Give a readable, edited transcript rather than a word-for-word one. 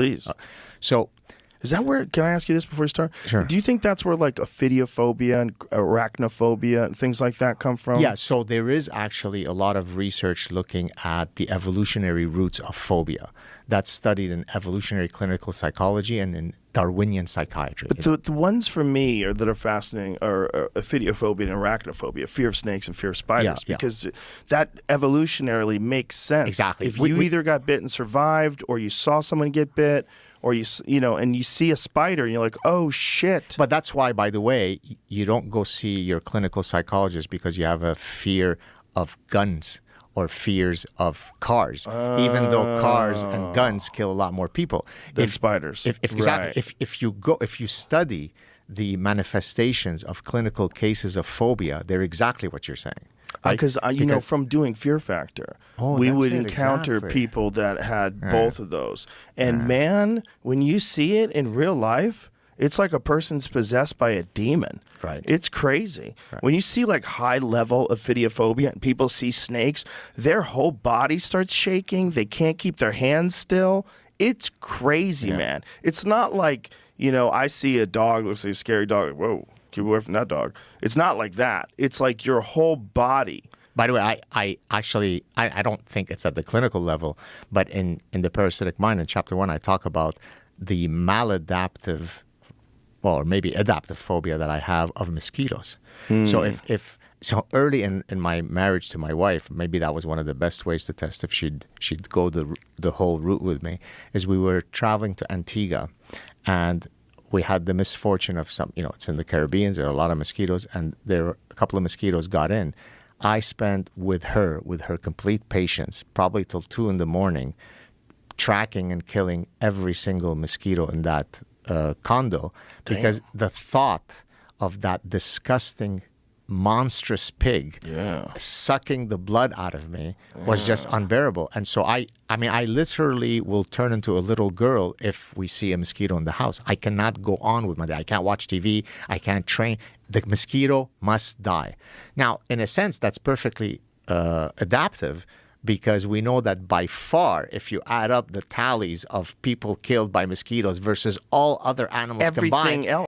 Please. So is that where, can I ask you this before we start? Sure. Do you think that's where like ophidiophobia and arachnophobia and things like that come from? yeah, so there is actually a lot of research looking at the evolutionary roots of phobia that's studied in evolutionary clinical psychology and in Darwinian psychiatry. But the ones for me that are fascinating are ophidiophobia and arachnophobia, fear of snakes and fear of spiders, because that evolutionarily makes sense. Exactly. If you either got bit and survived, or you saw someone get bit, or and you see a spider and you're like, oh shit. But that's why, by the way, you don't go see your clinical psychologist because you have a fear of guns or fears of cars, even though cars and guns kill a lot more people than spiders. Exactly. If you study the manifestations of clinical cases of phobia, they're exactly what you're saying. Because from doing Fear Factor, we would encounter people that had both of those. And man, when you see it in real life, it's like a person's possessed by a demon. Right. It's crazy. Right. When you see like high level ophidiophobia and people see snakes, their whole body starts shaking. They can't keep their hands still. It's crazy, man. It's not like, I see a dog, looks like a scary dog. Whoa. Keep away from that dog. It's not like that. It's like your whole body. By the way, I actually don't think it's at the clinical level, but in the parasitic mind in chapter 1, I talk about the maladaptive, or maybe adaptive phobia that I have of mosquitoes. So so early in my marriage to my wife, maybe that was one of the best ways to test if she'd go the whole route with me, is we were traveling to Antigua, and we had the misfortune of it's in the Caribbean, there are a lot of mosquitoes, and a couple of mosquitoes got in. I spent with her complete patience, probably till 2 a.m, tracking and killing every single mosquito in that condo. Damn. Because the thought of that disgusting, monstrous pig sucking the blood out of me was just unbearable. And so I literally will turn into a little girl if we see a mosquito in the house. I cannot go on with my day. I can't watch TV. I can't train. The mosquito must die. Now, in a sense, that's perfectly adaptive, because we know that by far, if you add up the tallies of people killed by mosquitoes versus all other animals combined,